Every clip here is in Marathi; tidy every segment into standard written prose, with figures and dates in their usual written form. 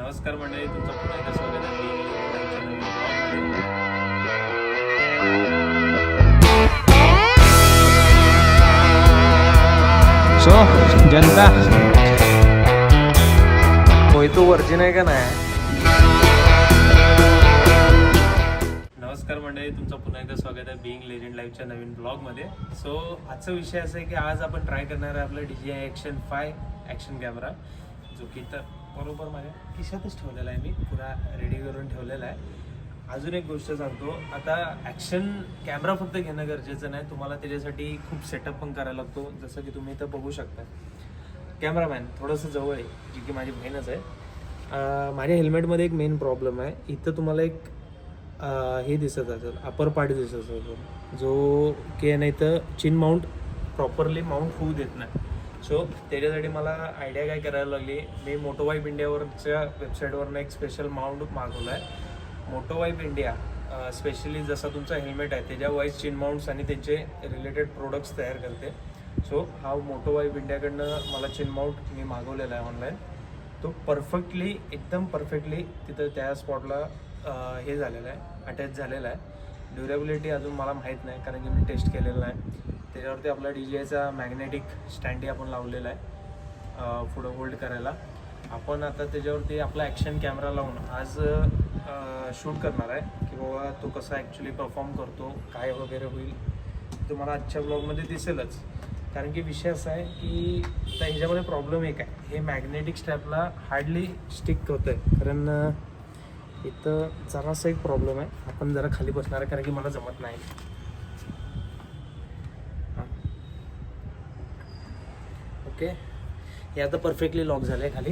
नमस्कार मंडळी, तुमचं पुन्हा एकदा स्वागत आहे आमच्या नवीन ब्लॉगमध्ये. सो जनता मोहितो वर्जिन आहे का नाही? नमस्कार मंडळी, तुमचं पुन्हा एकदा स्वागत आहे बिईंग लेजेंड लाईव्हच्या नवीन ब्लॉगमध्ये. सो आजचा विषय असा आहे की आज आपण ट्राय करणार आहे आपला DJI Action 5 ॲक्शन कॅमेरा, जो की तर बरोबर माझ्या खिशातच ठेवलेला आहे. मी पुरा रेडी करून ठेवलेला आहे. अजून एक गोष्ट सांगतो, आता ॲक्शन कॅमेरा फक्त घेणं गरजेचं नाही, तुम्हाला त्याच्यासाठी खूप सेटअप पण करायला लागतो. जसं की तुम्ही इथं बघू शकता, कॅमेरामॅन थोडंसं जवळ आहे, जी की माझी बहीणच आहे. माझ्या हेल्मेटमध्ये एक मेन प्रॉब्लेम आहे. इथं तुम्हाला एक हे दिसत असेल, अपर पार्ट दिसत असेल, जो की नाही तर चिन माउंट प्रॉपरली माउंट होऊ देत नाही. सो त्याच्यासाठी मला आयडिया काय करायला लागली, मी मोटोवाईप इंडियावरच्या वेबसाईटवरनं एक स्पेशल माउंट मागवला आहे. मोटोवाईप इंडिया स्पेशली जसा तुमचा हेल्मेट आहे त्याच्या वाईज चिन माउंट्स आणि त्यांचे रिलेटेड प्रोडक्ट्स तयार करते. सो हा मोटोवाईप इंडियाकडनं मला चिन माउंट मी मागवलेला आहे ऑनलाईन. तो परफेक्टली एकदम परफेक्टली तिथं त्या स्पॉटला हे झालेलं आहे, अटॅच झालेला आहे. ड्युरेबिलिटी अजून मला माहीत नाही, कारण की मी टेस्ट केलेलं नाही. त्याच्यावरती आपला DJIचा मॅग्नेटिक स्टँडी आपण लावलेला आहे पुढं होल्ड करायला. आपण आता त्याच्यावरती आपला ॲक्शन कॅमेरा लावून आज शूट करणार आहे की बाबा तो कसा ॲक्च्युली परफॉर्म करतो, काय वगैरे होईल तुम्हाला आजच्या ब्लॉगमध्ये दिसेलच. कारण की विषय असा आहे की आता ह्याच्यामध्ये प्रॉब्लेम एक आहे, हे मॅग्नेटिक स्ट्रॅपला हार्डली स्टिक होतं आहे. कारण इथं जरासा एक प्रॉब्लेम आहे. आपण जरा खाली बसणार आहे कारण की मला जमत नाही. ओके, हे आता परफेक्टली लॉक झालं आहे खाली.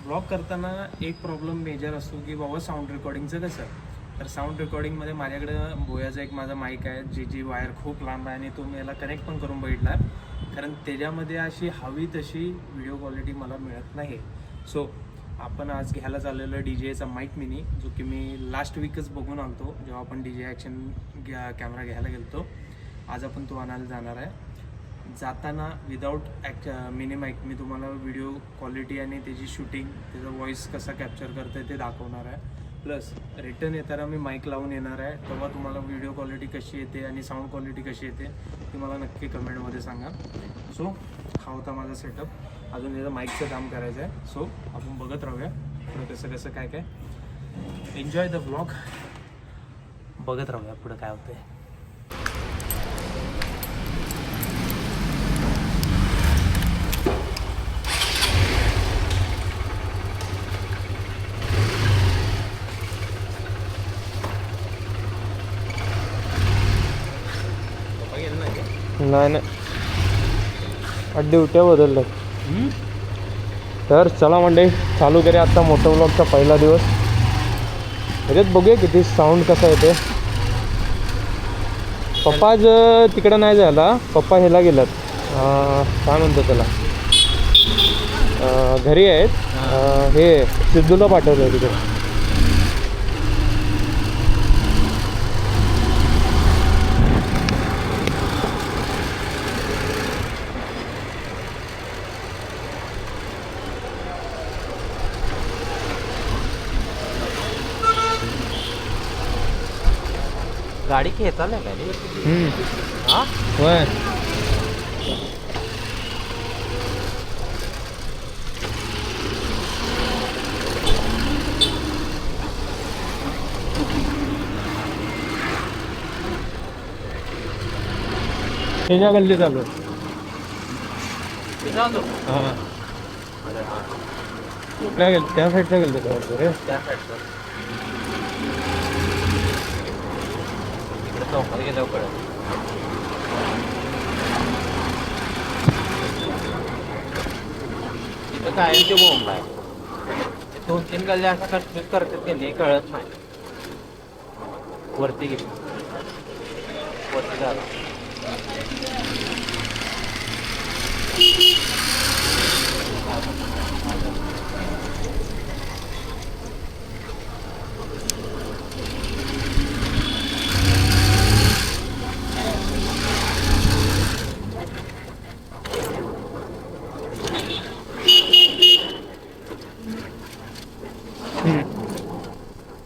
ब्लॉग करताना एक प्रॉब्लेम मेजर असतो की बाबा साऊंड रेकॉर्डिंगचं कसं. तर साऊंड रेकॉर्डिंगमध्ये माझ्याकडं बोयाचा एक माझा माईक आहे, जी वायर खूप लांब आहे आणि तो मी याला कनेक्ट पण करून बघितला, कारण त्याच्यामध्ये अशी हवी तशी व्हिडिओ क्वालिटी मला मिळत नाही. सो आपण आज घ्यायला चाललेलं DJIचा माईक मिनी, जो की मी लास्ट वीकच बघून आणतो जेव्हा आपण DJI ॲक्शन कॅमेरा घ्यायला गेलो. आज आपण तो आणायला जाणार आहे. जाताना विदाऊट मिनी माईक मी तुम्हाला व्हिडिओ क्वालिटी आणि त्याची शूटिंग, त्याचा व्हॉईस कसा कॅप्चर करते ते दाखवणार आहे. प्लस रिटर्न येताना मी माईक लावून येणार आहे, तेव्हा तुम्हाला व्हिडिओ क्वालिटी कशी येते आणि साऊंड क्वालिटी कशी येते ती मला नक्की कमेंटमध्ये सांगा. सो हा होता माझा सेटअप. अजून याचं माईकचं काम करायचं आहे. सो आपण बघत राहूया पुढं कसं कसं काय काय. एन्जॉय द व्लॉग, बघत राहूया पुढं काय होतं आहे. नाही ड्युट्या बदलल्या. तर चला मंडळी, चालू करूया आता मोठं ब्लॉगचा पहिला दिवस. ह्याच्यात बघूया किती साऊंड कसा येते. पप्पा आज तिकडं नाही जायला, पप्पा ह्याला गेलात, काय म्हणतो त्याला, घरी आहेत. हे सिद्धूला पाठवलं आहे तिकडे. गाडी खेचायला काय रे? हा होय, त्याच्या गल्ली चालू. हां, कुठल्या गेल, त्या साईडच्या गेल त्याच्यावर रे. त्या साईडचं इकडे चौकात गेल्यावर कळत. तिथं कायमची बोंब आहे. 2-3 गल्ल्या अशा कट करतात की नाही कळत नाही. वरती गेली, वरती झालं.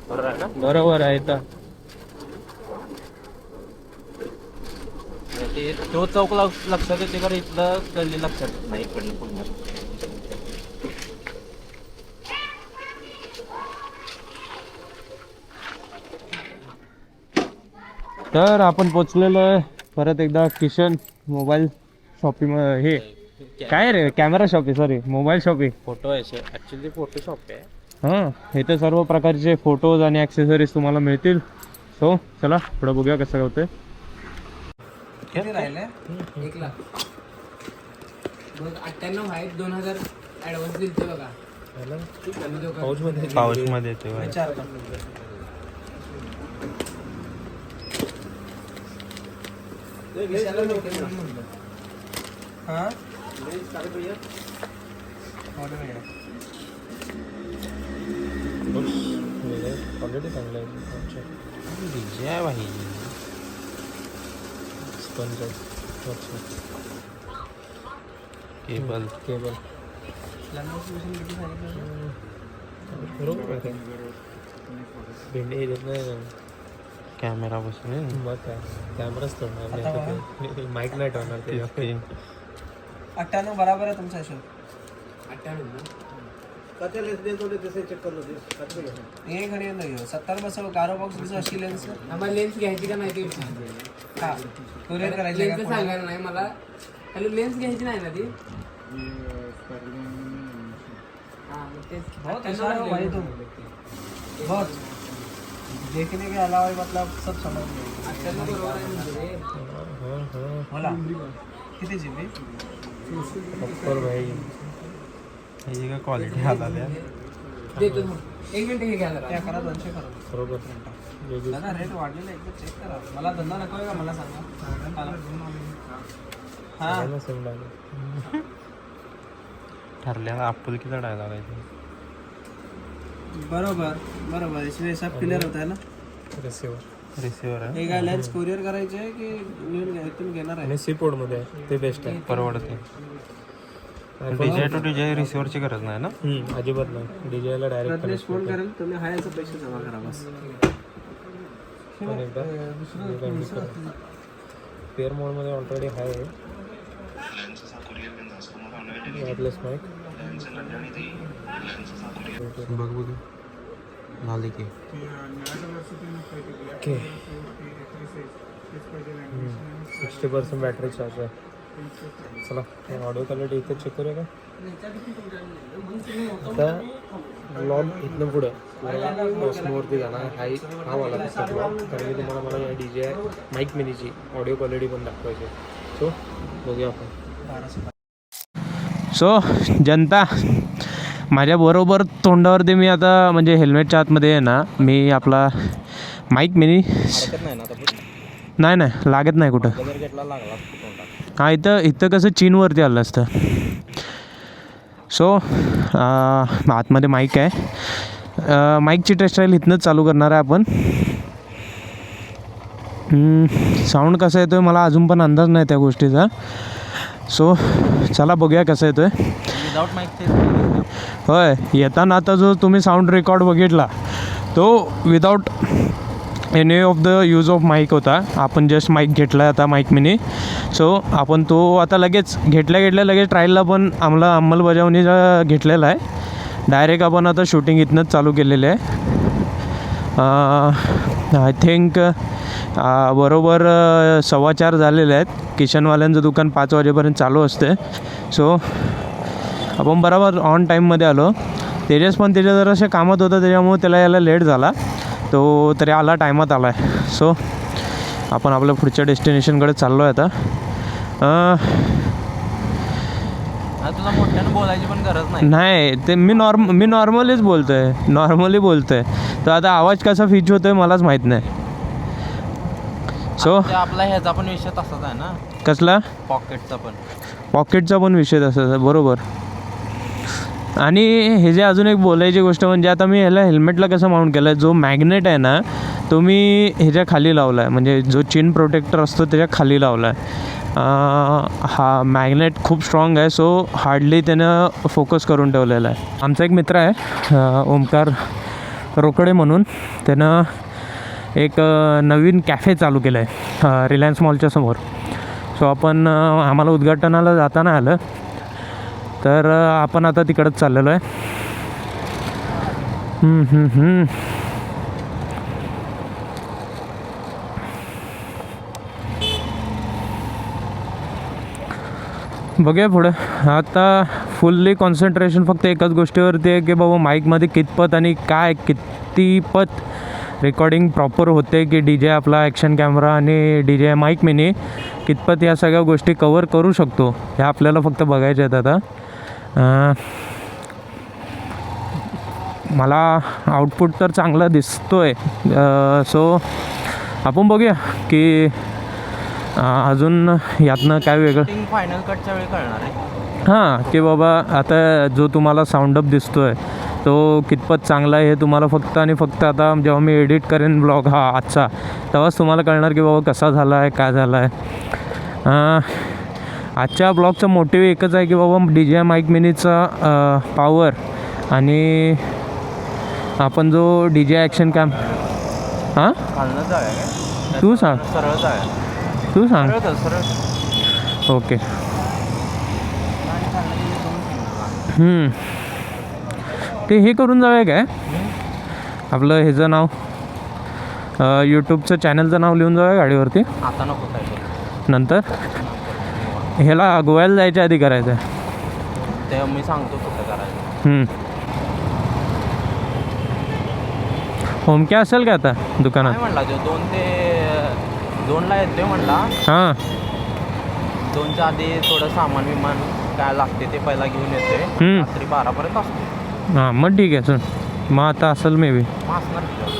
बरोबर आहे ना? बरोबर आहे तर. ते तो चौक लक्षात येते का इथलं गल्ली लक्षात येत नाही इकडनं पुढलं. तर आपण पोचलेलो आहे परत एकदा किशन मोबाईल शॉपिंग. हे काय रे, कॅमेरा शॉप आहे, सॉरी मोबाईल शॉप आहे. फोटो आहे ॲक्च्युली फोटोशॉप आहे. हां, इथे सर्व प्रकारचे फोटोज आणि ॲक्सेसरीज तुम्हाला मिळतील. सो चला पुढं बघूया कसं होतं. किती राहिले? 1 लाख. बघ 98 आहेत, 2000 ॲडव्हान्स दिलते बघा. पाऊचमध्ये येते. हां ऑलरेडी चांगलं आहे. डीजे आहे भाई. स्पंज केबल केबल बरोबर आहे. भेंडी हे देत नाही. कॅमेरा बसून मग काय कॅमेराच तोडणार, माईक नाही ठेवणार ते. 98 बराबर आहे तुमचा हिशोब. 98 हे घडी नाही 70 बसव. गारो बॉक्स दिसो अशी लेन्स. आम्हाला लेन्स घ्यायची का नाही ते विचार. हां कुरिअर करायची का सांगायला नाही मला. हॅलो लेन्स घ्यायची नाही ना ती. हां तेच भाई तुम बहुत देखने के अलावा मतलब सब समझ गए. बोला किती GB? भाई ही का क्वालिटी हाताला देतो. 1 मिनिट हे घ्या जरा. त्या करा 200 करा. बरोबर. दादा रेट वाढलेला एकदा चेक करा. मला धंदा नको आहे का मला सांगा. हां ठरलेला आपुलकीचा डायलॉग आहे तो. बरोबर बरोबर. इसमें सब क्लियर होता है ना. रिसिव्हर आहे. हे काय लेन्स कुरिअर करायचे आहे की इथून घेणार आहे? आणि सीपोर्टमध्ये आहे ते बेस्ट आहे. परवडते. डीजे टू डीजे रिसिव्हरची गरज नाही ना. अजिबात नाही. डीजेला डायरेक्ट प्रज्ञेश फोन करेल तुम्ही हायचं पैसे जमा करा बस. पेअर मोडमध्ये ऑलरेडी हाय आहे. वायरलेस माईक बघ बघ झाली की ओके. 60% बॅटरी चार्ज आहे. चला ऑडिओ क्वालिटी इथे चेक करूया का. आता ब्लॉग इथनं पुढं स्मोरती जाणार. हा वाला तसा ब्लॉग, कारण की तुम्हाला मला या DJ माईक मिनीची ऑडिओ क्वालिटी पण दाखवायची. सो बघूया आपण. सो जनता माझ्याबरोबर तोंडावरती मी आता म्हणजे हेल्मेटच्या आतमध्ये आहे ना मी आपला माईक मिनी नाही लागत नाही कुठं. हां इथं कसं चीनवरती आलं असतं. सो आतमध्ये माईक आहे. माईकची टेस्ट राहील इथनंच चालू करणार आहे आपण. साऊंड कसा येतो आहे मला अजून पण अंदाज नाही त्या गोष्टीचा. सो चला बघूया कसं येतो आहे. विदाउट माईक होय येताना आता जो तुम्ही साऊंड रेकॉर्ड बघितला तो without any of the use of mic होता. आपण जस्ट माईक घेतला आता माईक मिनी. सो आपण तो आता लगेच घेतल्या लगेच ट्रायलला पण अंमलबजावणीचा घेतलेला आहे. डायरेक्ट आपण आता शूटिंग इथनंच चालू केलेलं आहे. आय थिंक बरोबर 4:15 झालेले आहेत. किशनवाल्यांचं दुकान 5 वाजेपर्यंत चालू असते. सो आपण बरोबर ऑन टाईममध्ये आलो. तेजस पण त्याच्या जराशा कामात होतं त्याच्यामुळे त्याला यायला लेट झाला. तो तरी आला टायमात आला आहे. सो आपण आपल्या पुढच्या डेस्टिनेशनकडे चाललो आहे आता. तुला मोठ्यानं बोलायची पण गरज नाही. नाही ते मी नॉर्मलीच बोलतो आहे. तर आता आवाज कसा फीच होतो आहे मलाच माहीत नाही. सो आपला ह्याचा पण विषय तसाच आहे ना. कसला पॉकेटचा पण विषय तसाच आहे. बरोबर. आणि हे जे अजून एक बोलायची गोष्ट म्हणजे आता मी ह्याला हेल्मेटला कसं माउंट केलं आहे. जो मॅग्नेट आहे ना तो मी ह्याच्या खाली लावला आहे. म्हणजे जो चिन प्रोटेक्टर असतो त्याच्या खाली लावला आहे. हा मॅग्नेट खूप स्ट्रॉंग आहे. सो हार्डली त्यानं फोकस करून ठेवलेला आहे. आमचा एक मित्र आहे ओमकार रोकडे म्हणून त्यानं एक नवीन कॅफे चालू केलं आहे रिलायन्स मॉलच्या समोर. सो आपण आम्हाला उद्घाटनाला जाता नाही आलं, तर आपण आता तिकडंच चाललेलो आहे. बघूया पुढं. आता फुल्ली कॉन्सन्ट्रेशन फक्त एकाच गोष्टीवरती आहे की बाबा माईकमध्ये कितपत आणि काय कितीपत रेकॉर्डिंग प्रॉपर होते, की डी जे आपला ॲक्शन कॅमेरा आणि डी जे माईक मिनी कितपत या सगळ्या गोष्टी कवर करू शकतो, ह्या आपल्याला फक्त बघायच्या आहेत. आता मला आउटपुट तर चांगला दिसतो आहे. सो आपण बघूया की अजून यातनं काय वेगळं फायनल कटच्या वेळी कळणार आहे. हां, की बाबा आता जो तुम्हाला साऊंडअप दिसतो आहे तो कितपत चांगला आहे हे तुम्हाला फक्त आणि फक्त आता जेव्हा मी एडिट करेन ब्लॉग हा आजचा, तेव्हाच तुम्हाला कळणार की बाबा कसा झाला आहे, काय झाला आहे. आजच्या ब्लॉगचं मोटिव्ह एकच आहे की बाबा डी जे माईक मिनीचा पॉवर आणि आपण जो डी जे ॲक्शन कॅम हां खालनं जाऊया काय? तू सांग, सरळ जाऊया. तू सांग. सरळ ओके. ते हे करून जाऊया काय, आपलं ह्याचं नाव यूट्यूबचं चॅनलचं नाव लिहून जाऊया गाडीवरती. आता नको काय नंतर ह्याला गोव्याला जायच्या आधी करायचं आहे. ते मी सांगतो कुठं करायचं. होम क्या असेल का आता दुकानात? काय म्हणला तो 2 ते 2ला येते म्हणला. हां 2च्या आधी थोडं सामान विमान काय लागते ते पहिला घेऊन येते. रात्री 12पर्यंत असते. हां मग ठीक आहे. चल मग आता असेल मे बी. मग असणार तिथं.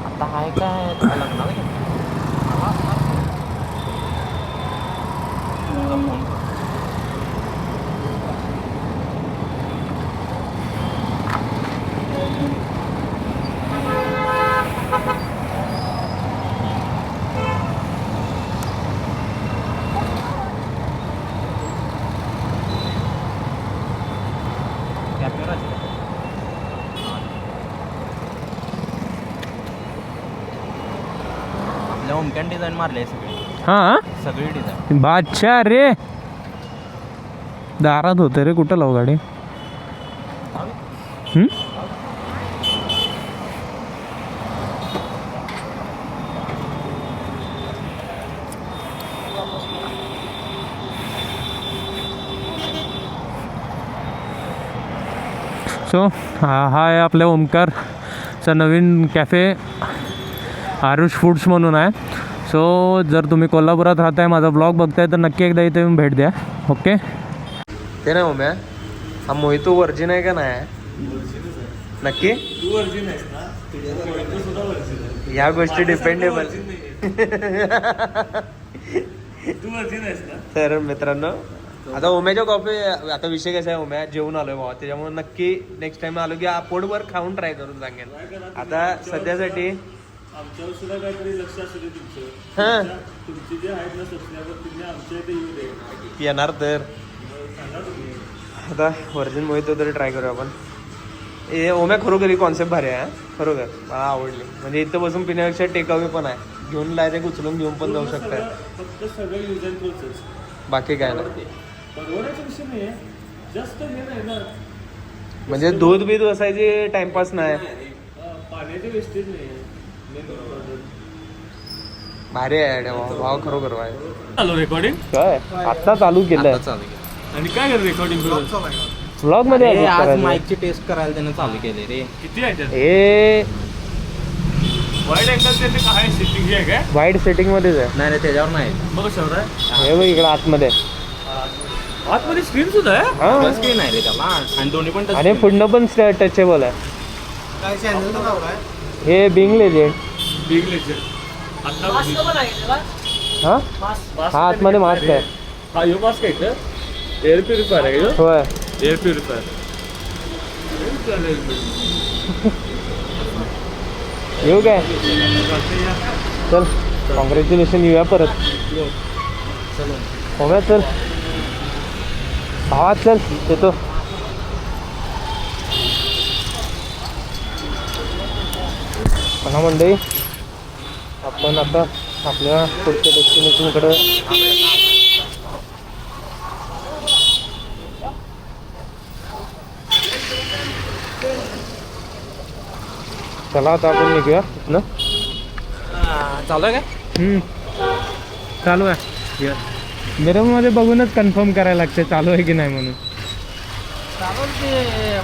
आता आहे काय लग्नाला घे. आपल्या होमकॅन डिझाईन मारले सगळी. हां सगळी डिझाईन. बादशाह रे, दारात होते रे, कुठं लावू गाडी? सो हा आहे आपल्या ओमकारचा नवीन कॅफे, आरुष फूड्स म्हणून आहे. सो जर तुम्ही कोल्हापुरात राहताय, माझा ब्लॉग बघताय, तर नक्की एकदा इथे येऊन भेट द्या. ओके. ते नाही ओम्या, हा मोहितो वर्जिन आहे का नाही? नक्की तू वर्जिन आहेस ना, सुद्धा वर्जिन आहे. ह्या गोष्टी डिपेंडेबल. तू वर्जिन आहेस ना. तर मित्रांनो, आता ओम्याच्या कॉफी, आता विषय कसा आहे, ओम्या जेवून आलोय बाबा, त्याच्यामुळे नक्की नेक्स्ट टाइम आलो की पोटभर खाऊन ट्राय करून सांगेन. आता सध्यासाठी आमच्यावर सुद्धा काहीतरी लक्ष असू दे तुमचं. हां तुमची जे आहेत ना सबस्क्रायबर, तुम्ही आमच्या इथे येऊ दे. येणार तर. सांगा तुम्ही. आता व्हर्जिन मोहितो तरी ट्राय करू आपण. हे ओम्या खरोखर कॉन्सेप्ट भारी आहे. खरोखर मला आवडली. म्हणजे इथं बसून पिण्यापेक्षा टेकअवे पण आहे, घेऊन डायरेक्ट उचलून घेऊन पण जाऊ शकताय. फक्त सगळं यूज अँड प्रोसेस, बाकी काय नाही. परवडायचा विषय नाही आहे, जास्त हे नाही ना. म्हणजे दूध बीध बसायची टाइमपास नाही. पाण्याचे वेस्टेज नाही आहे. भारी आहे भाव, खरोखर आहे. चालू रेकॉर्डिंग काय आता चालू केलंय आणि काय कर रेकॉर्डिंग व्लॉग मध्ये. आज माईकची टेस्ट करायला त्यानं चालू केले रे. किती आहे त्यात? हे वाईड अँगल ते काय सेटिंग आहे काय? वाईड सेटिंग मध्येच आहे. नाही त्याच्यावर नाही. बघ शहर आहे. हे बघ इकडे आतमध्ये. आतमध्ये स्क्रीन सुद्धा आहे. हा स्क्रीन आहे रे त्याला, आणि दोन्ही पण touch आणि screen. पुढनं पण टचेबल आहे. काय चॅनल नाव काय? हे बिंग लेजेंड. Big ledger. आता हा हा आतमध्ये मास्क आहे. हा यो मास्क आहे का? एअर प्युरिफायर आहे का? होय. Air purifier. येऊ काय? चल कॉंग्रॅच्युलेशन, येऊया परत. हो चल भावा, चल येतो. चला मंडळी, आपण आता आपल्या पुढच्या डेस्टिनेशनकडे चला आता आपण निघूया इथनं. चालू आहे काय? चालू आहे. मिररमध्ये बघूनच कन्फर्म करायला लागते चालू आहे की नाही म्हणून. चालू ते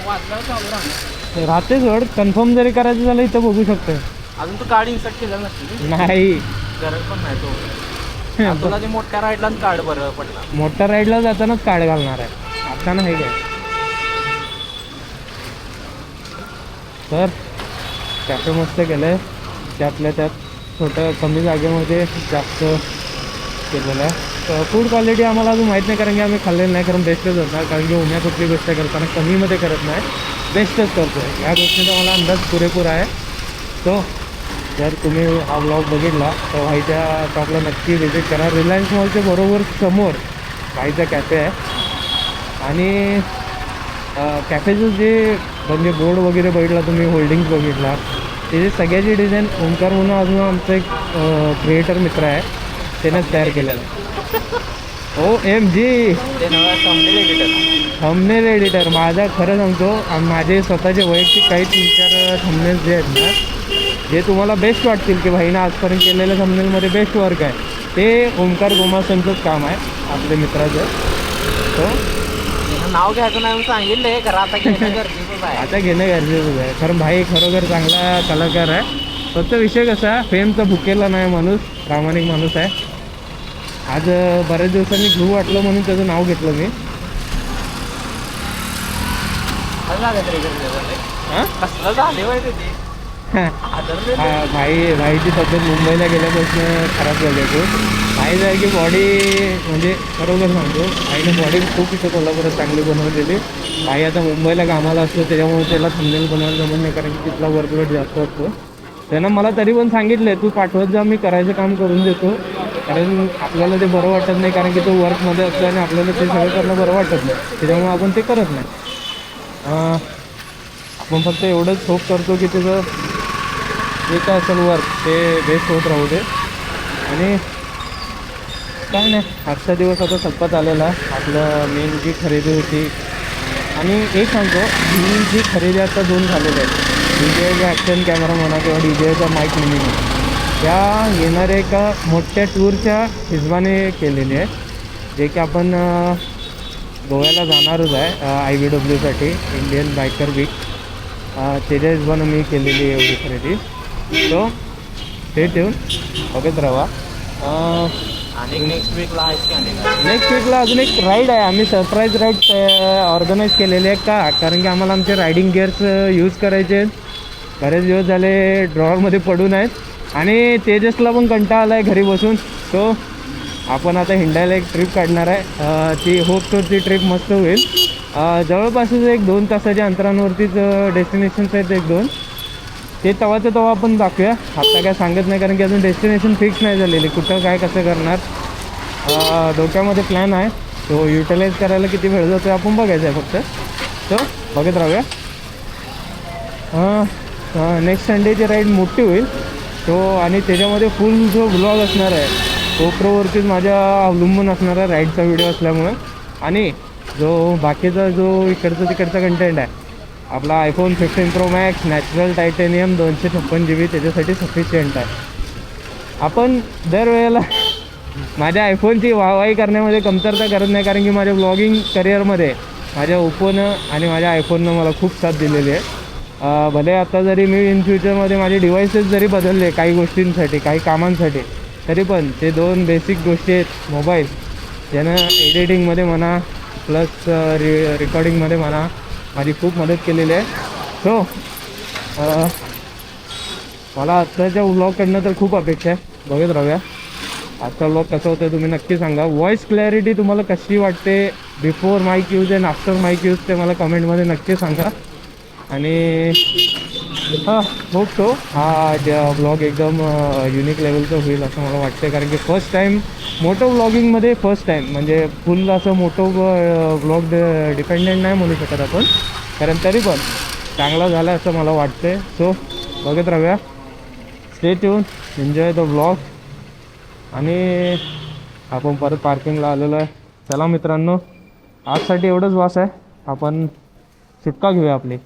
वाचल्यावर चालू राहणार. राहते सोड, कन्फर्म जरी करायचं झालं इथं बघू शकतो. अजून तू कार्ड इन्सर्ट केलं नसते नाही, गरज पण नाही तो. तुला ते मोठ्या राईडलाच कार्ड बरं पडणार. मोठ्या राईडला जातानाच कार्ड घालणार आहे, आता नाही काय. तर कॅफे मस्त केलं आहे, त्यातल्या त्यात छोटं कमी जागेमध्ये जास्त केलेलं आहे. फूड क्वालिटी आम्हाला अजून माहीत नाही, कारण की आम्ही खाल्लेलं नाही, कारण बेस्टच होता. कारण की उन्ह्या कुठली गोष्ट करताना कमीमध्ये करत नाही, बेस्टच करतो. ह्या गोष्टीचा मला अंदाज पुरेपूर आहे. सो जर तुम्ही हा ब्लॉग बघितला तर भाईच्या शॉपला नक्की व्हिजिट करा. रिलायन्स मॉलच्या बरोबर समोर भाईचा कॅफे आहे. आणि कॅफेचं जे म्हणजे बोर्ड वगैरे बघितला तुम्ही, होल्डिंग्स बघितला, त्याची सगळ्याची डिझाईन ओंकार म्हणून अजून आमचा एक क्रिएटर मित्र आहे, त्यानेच तयार केलेलं आहे. OMG thumbnail editor. माझा खरं सांगतो, माझे स्वतःचे वैयक्तिक काही 3-4 थंबनेल्स जे आहेत ना, जे तुम्हाला बेस्ट वाटतील की भाईनं आजपर्यंत केलेल्या थंबनेलमध्ये बेस्ट वर्क आहे, ते ओंकार गोमासांचंच काम आहे, आपल्या मित्राचं. तो नाव घ्यायचं नाही म्हणून सांगितलंय, खरं आता घेणं गरजेचंच आहे. आता घेणं गरजेचंच आहे, कारण भाई खरोखर चांगला कलाकार आहे. फक्त विषय कसा, फेमचा भुकेला नाही माणूस, प्रामाणिक माणूस आहे. आज बऱ्याच दिवसांनी घेऊ वाटलं म्हणून त्याचं नाव घेतलं मी. हां कसलं झाले माहिती ते भाईची तब्येत मुंबईला गेल्यापासून खराब झाली आहे. भाई आहे की बॉडी म्हणजे खरोखर सांगतो, भाईने बॉडी खूप इथं कोल्हापुरात चांगली बनवलेली. भाई आता मुंबईला कामाला असतो, त्याच्यामुळे त्याला थंबनेल बनवायला जमत नाही, कारण की तिथला वर्कलोड जास्त असतो. त्यानं मला तरी पण सांगितलं, तू पाठवत जा, मी करायचं काम करून देतो. कारण आपल्याला ते बरं वाटत नाही, कारण की तो वर्कमध्ये असतो आणि आपल्याला ते सगळं करणं बरं वाटत नाही, त्याच्यामुळे आपण ते करत नाही. आपण फक्त एवढंच होप करतो की त्याचं जे काय असेल वर्क ते बेस्ट होत राहू दे. आणि काय नाही, आजचा दिवस आता संपत आलेला. आपलं मेन जी खरेदी होती, आणि एक सांगतो, ही जी खरेदी आता 2 झालेल्या आहेत, DJI ॲक्शन कॅमेरा म्हणा किंवा DJIचा माईक मिनी म्हणा, त्या येणाऱ्या एका मोठ्या टूरच्या हिशोबाने केलेली आहे, जे की आपण गोव्याला जाणारच आहे IBWसाठी, इंडियन बायकर वीक. त्याच्या हिशोबानं मी केलेली आहे एवढी खरेदी. सो ते ठेवून बघत राहा. आणि नेक्स्ट वीकला नेक्स्ट वीकला अजून एक राईड आहे. आम्ही सरप्राईज राईड ऑर्गनाईज केलेले आहे. का? कारण की आम्हाला आमचे रायडिंग गिअर्स यूज करायचे आहेत. बरेच दिवस झाले ड्रॉवरमध्ये पडून आहेत आणि तेजसला पण कंटाळा आला आहे घरी बसून. सो आपण आता हिंडायला एक ट्रिप काढणार आहे. ती होप ती ट्रिप मस्त होईल. जवळपासच 1-2 तासाच्या अंतरांवरतीच डेस्टिनेशन्स आहेत 1-2. ते तेव्हाचं तेव्हा आपण दाखवूया. आत्ता काय सांगत नाही, कारण की अजून डेस्टिनेशन फिक्स नाही झालेली, कुठं काय कसं करणार. डोक्यामध्ये प्लॅन आहे, तो युटिलाइज करायला किती वेळ जातो आपण बघायचं आहे फक्त. सो बघत राहूया. नेक्स्ट संडेची राईड मोठी होईल तो, आणि त्याच्यामध्ये फुल जो ब्लॉग असणार आहे GoProवरतीच माझ्या अवलंबून असणार आहे राईडचा व्हिडिओ असल्यामुळे. आणि जो बाकीचा जो इकडचा तिकडचा कंटेंट आहे आपला iPhone 15 Pro Max natural titanium 256 GB त्याच्यासाठी सफिशियंट आहे. आपण दरवेळेला माझ्या आयफोनची वाहवाही करण्यामध्ये कमतरता करत नाही, कारण की माझ्या ब्लॉगिंग करिअरमध्ये माझ्या ओप्पोनं आणि माझ्या आयफोननं मला खूप साथ दिलेली आहे. भले आता जरी मी इन फ्युचरमध्ये माझे डिव्हायसेस जरी बदलले काही गोष्टींसाठी, काही कामांसाठी, तरी पण ते 2 बेसिक गोष्टी आहेत मोबाईल, ज्यानं एडिटिंगमध्ये म्हणा प्लस रेकॉर्डिंगमध्ये म्हणा माझी खूप मदत केलेली आहे. सो मला आत्ताच्या व्लॉगकडनं तर खूप अपेक्षा आहे. बघत राहूया आजचा व्लॉग कसा होतं तुम्ही नक्की सांगा. व्हॉईस क्लॅरिटी तुम्हाला कशी वाटते before mic use and after mic use ते मला कमेंटमध्ये नक्की सांगा. आणि होप सो हा व्लॉग एकदम युनिक लेवलचं होईल असं मला वाटतं, कारण की फर्स्ट टाईम मोटो व्लॉगिंगमध्ये फर्स्ट टाईम म्हणजे फुल असं मोटो व्लॉग डिपेंडेंट नाही म्हणू शकत आपण, कारण तरी पण चांगला झाला असं मला वाटतं. सो बघत राहूया. Stay tune, enjoy the vlog. आणि आपण परत पार्किंगला आलेलो आहे. चला मित्रांनो, आजसाठी एवढंच वास आहे. आपण सुटका घेऊया आपली.